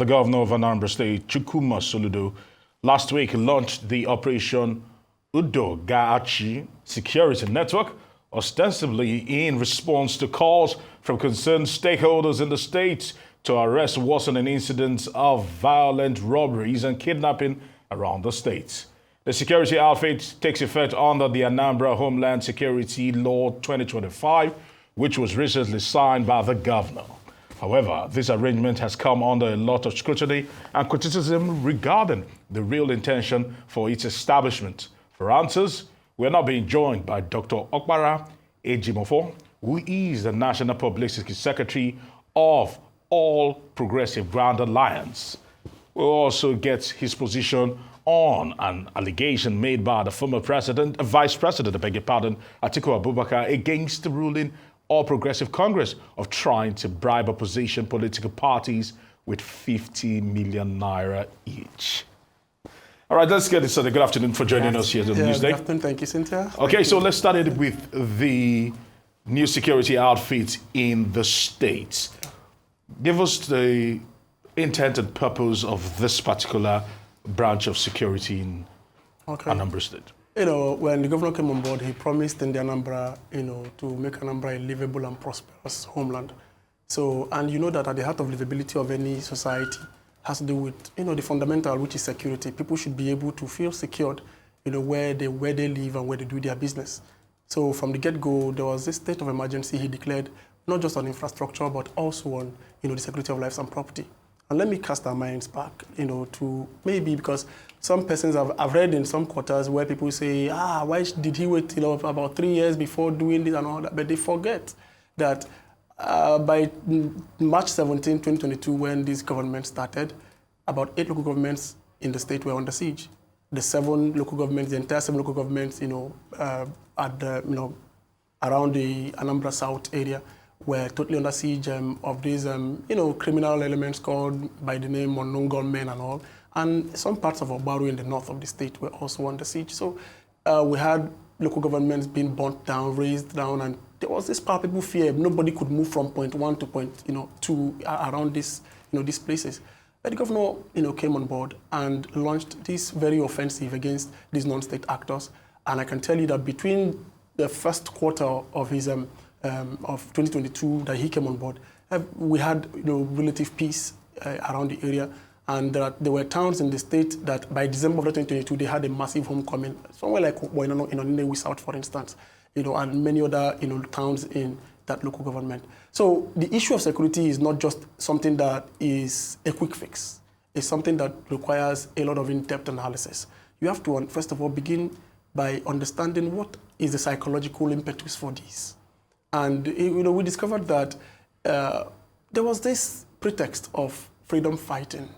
governor of Anambra State, Chukwuma Soludo, last week launched the Operation Udo Gaachi Security Network, ostensibly in response to calls from concerned stakeholders in the state to arrest worsening incidents of violent robberies and kidnapping around the state. The security outfit takes effect under the Anambra Homeland Security Law 2025, which was recently signed by the governor. However, this arrangement has come under a lot of scrutiny and criticism regarding the real intention for its establishment. For answers, we are now being joined by Dr. Okpara Ejimofor, who is the National Publicity Secretary of All Progressive Grand Alliance. We'll also get his position on an allegation made by the former Vice President, Atiku Abubakar, against the ruling All Progressive Congress of trying to bribe opposition political parties with 50 million naira each. All right, let's get it started. Good afternoon for joining us here on Newsday. Good afternoon. Thank you, Cynthia. Okay, so let's start it with the new security outfit in the States. Give us the intent and purpose of this particular branch of security in Anambra State. When the governor came on board, he promised in the Anambra, to make Anambra a livable and prosperous homeland. So, and you know that at the heart of livability of any society has to do with, the fundamental, which is security. People should be able to feel secured, where they live and where they do their business. So from the get-go, there was this state of emergency he declared, not just on infrastructure, but also on, the security of lives and property. And let me cast our minds back, to maybe because some persons I've read in some quarters where people say, why did he wait, about 3 years before doing this and all that? But they forget that by March 17, 2022, when this government started, about 8 local governments in the state were under siege. The 7 local governments, the entire 7 local governments, at the, around the Anambra South area, were totally under siege of these, criminal elements called by the name unknown gunmen and all. And some parts of Okpara in the north of the state were also under siege. So we had local governments being burnt down, razed down, and there was this palpable fear. Nobody could move from point 1 to point, 2 around this, these places. But the governor, came on board and launched this very offensive against these non-state actors. And I can tell you that between the first quarter of his of 2022 that he came on board, we had relative peace around the area, and there were towns in the state that by December of 2022 they had a massive homecoming, somewhere like in Onewi South, for instance, and many other towns in that local government. So the issue of security is not just something that is a quick fix. It's something that requires a lot of in-depth analysis. You have to first of all begin by understanding what is the psychological impetus for this. And we discovered that there was this pretext of freedom fighting,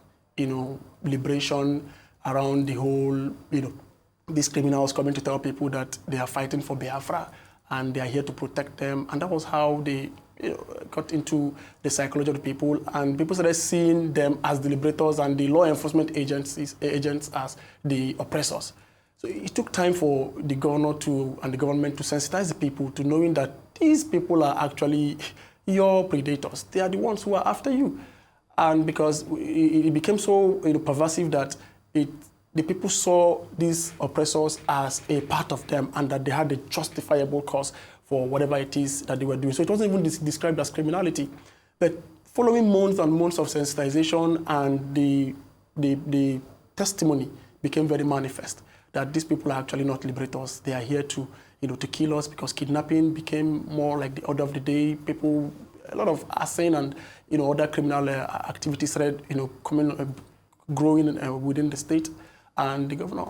liberation around the whole, these criminals coming to tell people that they are fighting for Biafra and they are here to protect them. And that was how they got into the psychology of the people, and people started seeing them as the liberators and the law enforcement agents as the oppressors. So it took time for the governor and the government to sensitize the people to knowing that these people are actually your predators. They are the ones who are after you. And because it became so pervasive that the people saw these oppressors as a part of them and that they had a justifiable cause for whatever it is that they were doing. So it wasn't even described as criminality. But following months and months of sensitization and the testimony became very manifest that these people are actually not liberators. They are here to, to kill us, because kidnapping became more like the order of the day. People, a lot of arson and, other criminal activities started, growing within the state. And the governor,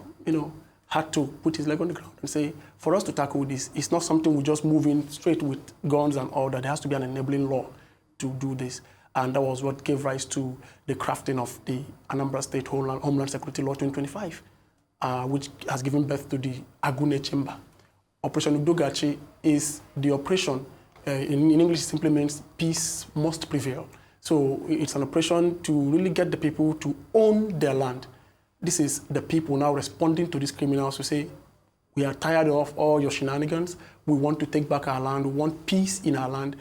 had to put his leg on the ground and say, for us to tackle this, it's not something we just move in straight with guns and all that. There has to be an enabling law to do this. And that was what gave rise to the crafting of the Anambra State Homeland Security Law 2025. Which has given birth to the Agune Chamber. Operation Udogachi is the operation, in English it simply means peace must prevail. So it's an operation to really get the people to own their land. This is the people now responding to these criminals who say, we are tired of all your shenanigans, we want to take back our land, we want peace in our land,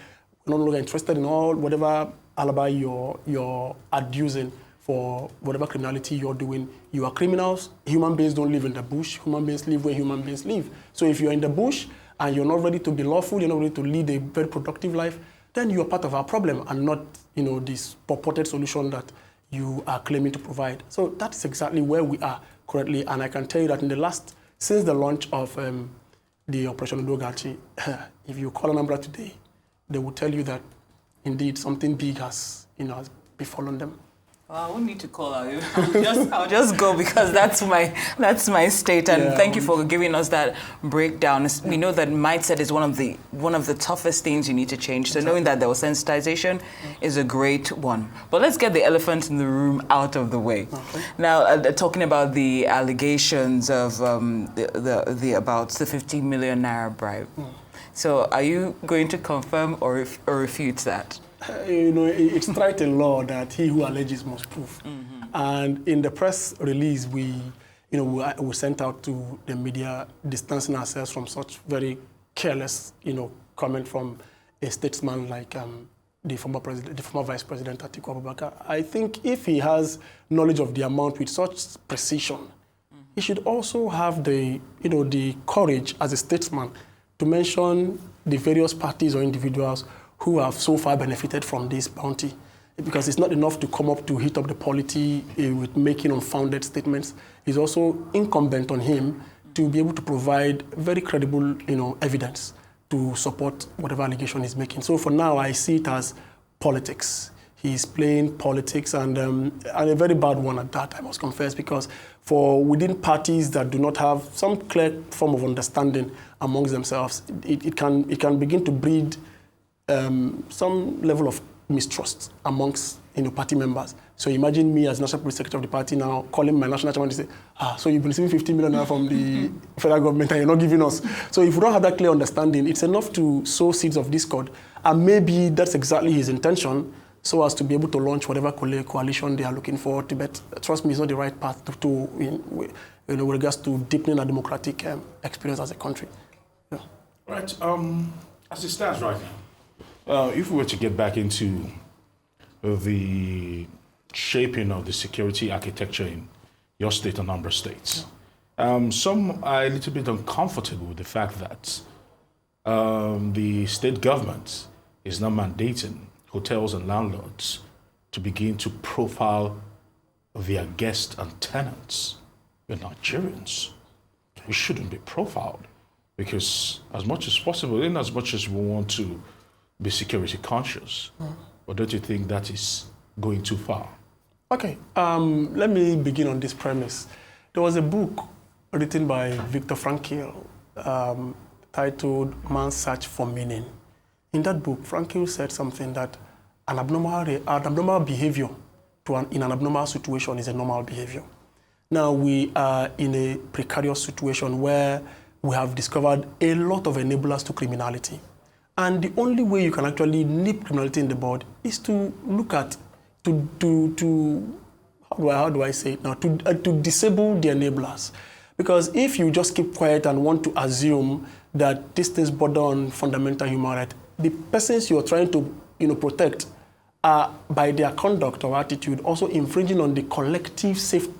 we're no longer interested in all whatever alibi you're adducing for whatever criminality you're doing. You are criminals. Human beings don't live in the bush. Human beings live where human beings live. So if you're in the bush and you're not ready to be lawful, you're not ready to lead a very productive life, then you are part of our problem and not, this purported solution that you are claiming to provide. So that's exactly where we are currently. And I can tell you that since the launch of the Operation Udogachi, if you call Anambra today, they will tell you that indeed something big has befallen them. Well, I won't need to call out. I'll just go because that's my state. And thank you for giving us that breakdown. We know that mindset is one of the toughest things you need to change. So knowing that there was sensitization is a great one. But let's get the elephant in the room out of the way. Okay. Now, talking about the allegations of about the 50 million naira bribe. So are you going to confirm or refute that? It's right in law that he who alleges must prove. And in the press release, we sent out to the media, distancing ourselves from such very careless, comment from a statesman like the former Vice President Atiku Abubakar. I think if he has knowledge of the amount with such precision, he should also have the courage as a statesman to mention the various parties or individuals who have so far benefited from this bounty. Because it's not enough to come up to hit up the polity with making unfounded statements. It's also incumbent on him to be able to provide very credible, evidence to support whatever allegation he's making. So for now, I see it as politics. He's playing politics and a very bad one at that, I must confess, because for within parties that do not have some clear form of understanding amongst themselves, it can begin to breed some level of mistrust amongst party members. So imagine me as National Secretary of the party now calling my national chairman to say, so you've been receiving 50 million naira from the federal government and you're not giving us. So if we don't have that clear understanding, it's enough to sow seeds of discord. And maybe that's exactly his intention, so as to be able to launch whatever coalition they are looking for. But trust me, it's not the right path with regards to deepening our democratic experience as a country. Yeah. Right. As it stands right now, if we were to get back into the shaping of the security architecture in your state, Anambra State, some are a little bit uncomfortable with the fact that the state government is now mandating hotels and landlords to begin to profile their guests and tenants. We're Nigerians. We shouldn't be profiled because as much as possible, in as much as we want to be security conscious, but don't you think that is going too far? Okay, let me begin on this premise. There was a book written by Viktor Frankl titled Man's Search for Meaning. In that book, Frankl said something that an abnormal behavior in an abnormal situation is a normal behavior. Now we are in a precarious situation where we have discovered a lot of enablers to criminality. And the only way you can actually nip criminality in the bud is to look at, how do I say it now, to disable the enablers. Because if you just keep quiet and want to assume that these things border on fundamental human rights, the persons you are trying to protect are, by their conduct or attitude, also infringing on the collective safety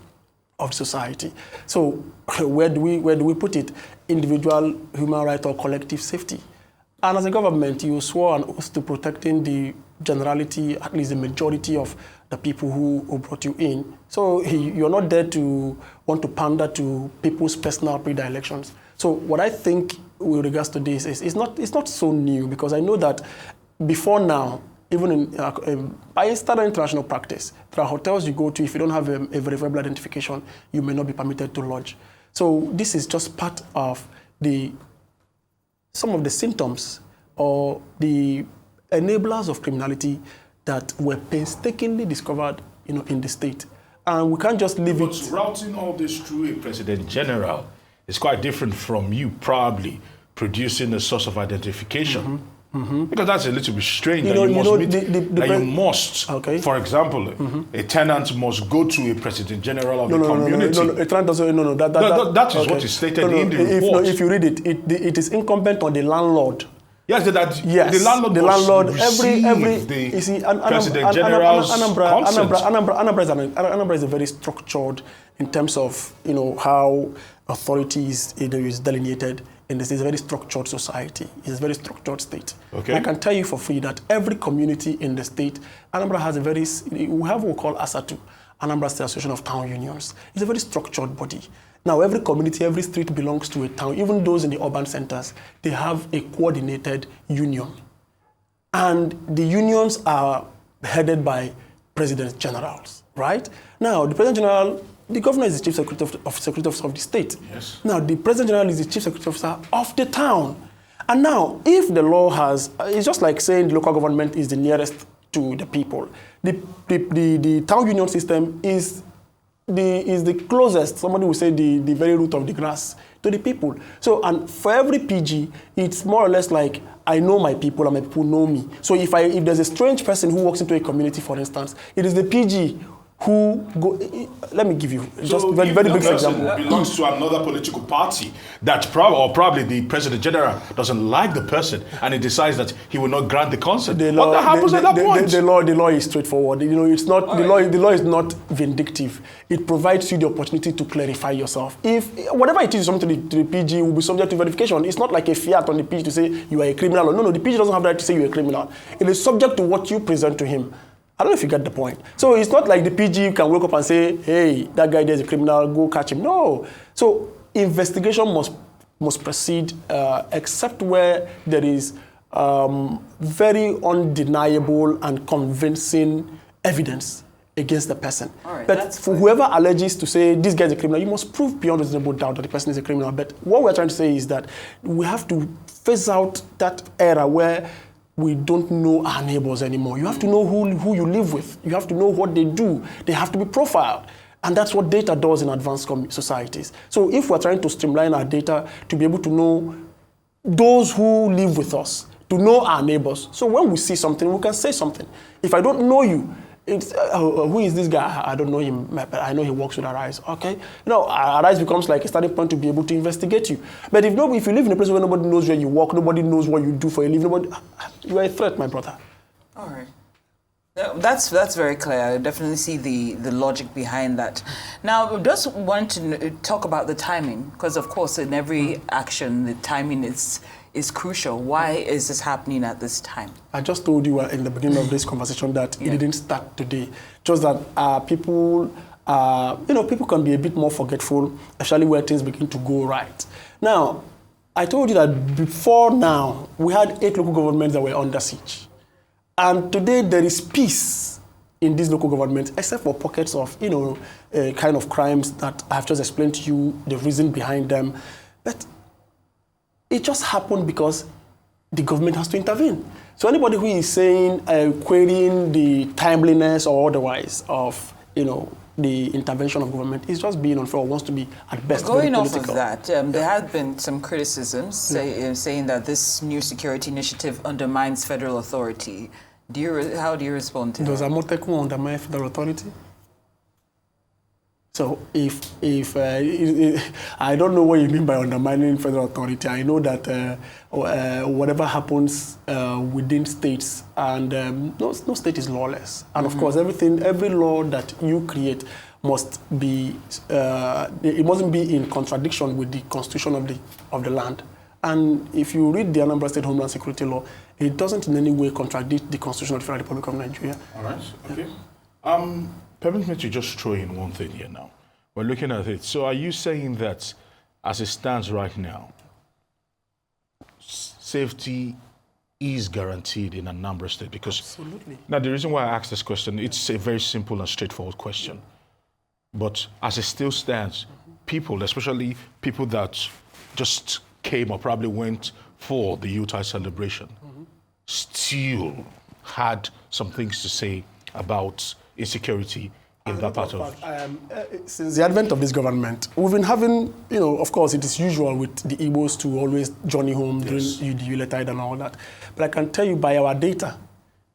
of society. So where do we put it? Individual human right or collective safety? And as a government, you swore an oath to protecting the generality, at least the majority of the people who brought you in. So you're not there to want to pander to people's personal predilections. So what I think with regards to this is it's not so new, because I know that before now, even by standard international practice, there are hotels you go to, if you don't have a verifiable identification, you may not be permitted to lodge. So this is just part of some of the symptoms or the enablers of criminality that were painstakingly discovered in the state. And we can't just leave it. Routing all this through a president general is quite different from you probably producing a source of identification. Because that's a little bit strange you must, okay. For example, a tenant must go to a president general of the community. A tenant doesn't, that is okay. What is stated in the report. If you read it, it is incumbent on the landlord Yes, that Yes, the landlord the must landlord. receive the You see, President General's consent. Anambra is a very structured in terms of how authority is delineated in this. It's a very structured society. It's a very structured state. Okay. I can tell you for free that every community in the state, Anambra has we have what we call ASATU, Anambra State Association of Town Unions. It's a very structured body. Now, every community, every street belongs to a town. Even those in the urban centers, they have a coordinated union. And the unions are headed by president generals, right? Now, the president general, the governor is the chief secretary officer of the state. Yes. Now, the president general is the chief secretary officer of the town. And now, if the law has, it's just like saying the local government is the nearest to the people. The town union system is the closest, somebody will say the very root of the grass, to the people. So, and for every PG, it's more or less like, I know my people and my people know me. So if there's a strange person who walks into a community, for instance, it is the PG who let me give you just very big example. Belongs to another political party that probably the president general doesn't like the person and he decides that he will not grant the consent. What happens at that point? The law is straightforward. It's not the law is not vindictive. It provides you the opportunity to clarify yourself. If whatever it is something to the PG will be subject to verification. It's not like a fiat on the PG to say you are a criminal. No, the PG doesn't have the right to say you're a criminal. It is subject to what you present to him. I don't know if you get the point. So it's not like the PG can wake up and say, hey, that guy there's a criminal, go catch him. No. So investigation must proceed except where there is very undeniable and convincing evidence against the person. Right, but for whoever alleges to say this guy is a criminal, you must prove beyond reasonable doubt that the person is a criminal. But what we're trying to say is that we have to phase out that era where we don't know our neighbors anymore. You have to know who you live with. You have to know what they do. They have to be profiled. And that's what data does in advanced societies. So if we're trying to streamline our data to be able to know those who live with us, to know our neighbors, so when we see something, we can say something. If I don't know you, it's, who is this guy? I don't know him, but I know he works with Arise. Okay, Arise becomes like a starting point to be able to investigate you. But if you live in a place where nobody knows where you work, nobody knows what you do for a living, you are a threat, my brother. All right. That's very clear. I definitely see the logic behind that. Now, I just want to talk about the timing, because of course in every action, the timing is crucial. Why is this happening at this time? I just told you in the beginning of this conversation that it didn't start today. Just that people can be a bit more forgetful, especially where things begin to go right. Now, I told you that before now, we had 8 local governments that were under siege. And today there is peace in these local governments, except for pockets of, kind of crimes that I've just explained to you, the reason behind them. But it just happened because the government has to intervene. So anybody who is saying, querying the timeliness or otherwise of, the intervention of government is just being unfair or wants to be at best going very off political. of that, there have been some criticisms saying that this new security initiative undermines federal authority. How do you respond to Does that? Amotekun undermine federal authority? So if I don't know what you mean by undermining federal authority. I know that whatever happens within states, and no state is lawless. And of course, every law that you create must be, it mustn't be in contradiction with the constitution of the land. And if you read the Anambra State Homeland Security Law, it doesn't in any way contradict the Constitution of the Federal Republic of Nigeria. All right, okay. Permit me to just throw in one thing here now. We're looking at it. So are you saying that as it stands right now, safety is guaranteed in Anambra State? Because Absolutely. Now the reason why I asked this question, it's a very simple and straightforward question. But as it still stands, people, especially people that just came or probably went for the Utah celebration, still had some things to say about insecurity in that part of since the advent of this government, we've been having, of course, it is usual with the Igbos to always journey home during the Yuletide and all that. But I can tell you by our data,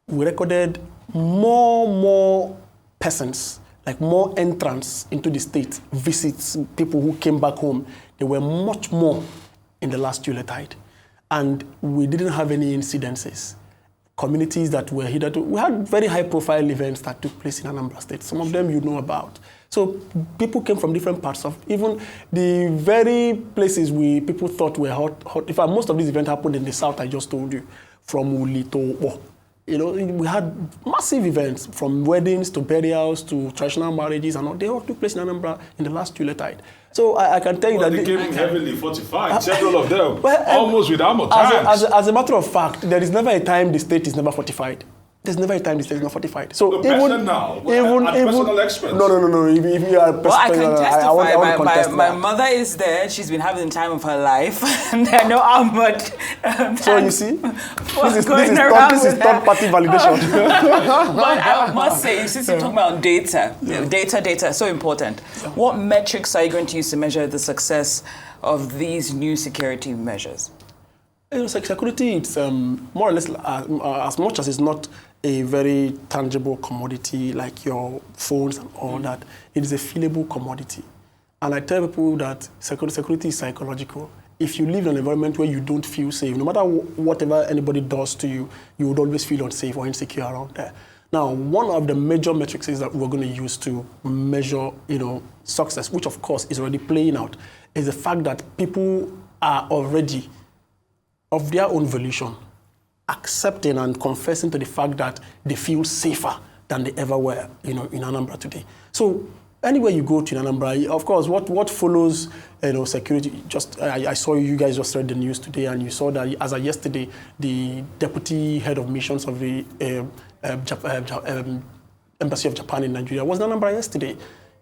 we recorded more persons, like more entrants into the state, visits, people who came back home. There were much more in the last Yuletide. and we didn't have any incidences. Communities that were hitherto, we had very high-profile events that took place in Anambra State. Some of them you know about. So people came from different parts of, even the very places people thought were hot. In fact, most of these events happened in the south, I just told you, from Uli to Okpara. You know, we had massive events, from weddings to burials to traditional marriages, and all. They all took place in Anambra in the last July tide. So I can tell you that they came heavily fortified, several of them, almost with armor tanks. As a matter of fact, there is never a time the state is never fortified. There's never a time the state is not fortified. So personal experts. No. If you are well, I can testify. I want to contest my mother is there. She's been having the time of her life, and there are no armored. So you see, this is third-party validation. But I must say, since you're talking about data, data is so important. Yeah. What metrics are you going to use to measure the success of these new security measures? Security, it's more or less, as much as it's not a very tangible commodity like your phones and all that, it is a feelable commodity. And I tell people that security is psychological. If you live in an environment where you don't feel safe, no matter whatever anybody does to you, you would always feel unsafe or insecure around there. Now, one of the major metrics is that we're going to use to measure, success, which of course is already playing out, is the fact that people are already, of their own volition, accepting and confessing to the fact that they feel safer than they ever were, in Anambra today. So anywhere you go to in Anambra, of course, what follows, security. I saw you guys just read the news today, and you saw that as of yesterday, the deputy head of missions of the Embassy of Japan in Nigeria was in Anambra yesterday.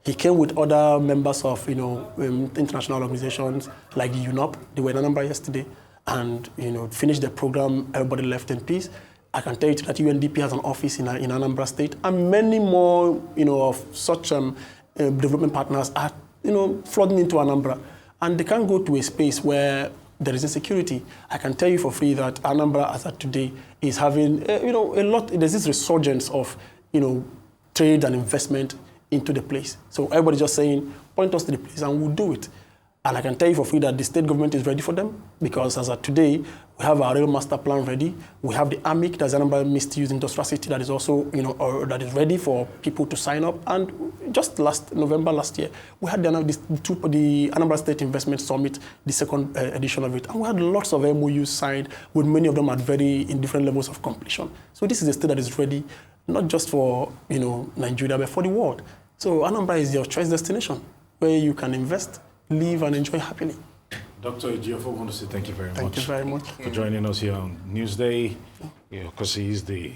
He came with other members of, international organizations like the UNOP. They were in Anambra yesterday. And finished the program, everybody left in peace. I can tell you that UNDP has an office in Anambra State, and many more of such development partners are flooding into Anambra, and they can't go to a space where there is insecurity. I can tell you for free that Anambra, as of today, is having a lot. There's this resurgence of trade and investment into the place. So everybody's just saying, point us to the place, and we'll do it. And I can tell you for free that the state government is ready for them, because as of today, we have our rail master plan ready. We have the AMIC, that's Anambra Mixed-Use Industrial City, that is also, that is ready for people to sign up. And just November last year, we had the Anambra State Investment Summit, the second edition of it. And we had lots of MOUs signed, with many of them in different levels of completion. So this is a state that is ready, not just for, Nigeria, but for the world. So Anambra is your choice destination, where you can invest, live, and enjoy happily. Dr. Ejimofor, I want to say thank you very much. Thank you very much for joining us here on Newsday, because he is the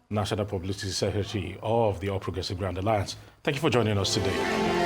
National Publicity Secretary of the All Progressive Grand Alliance. Thank you for joining us today.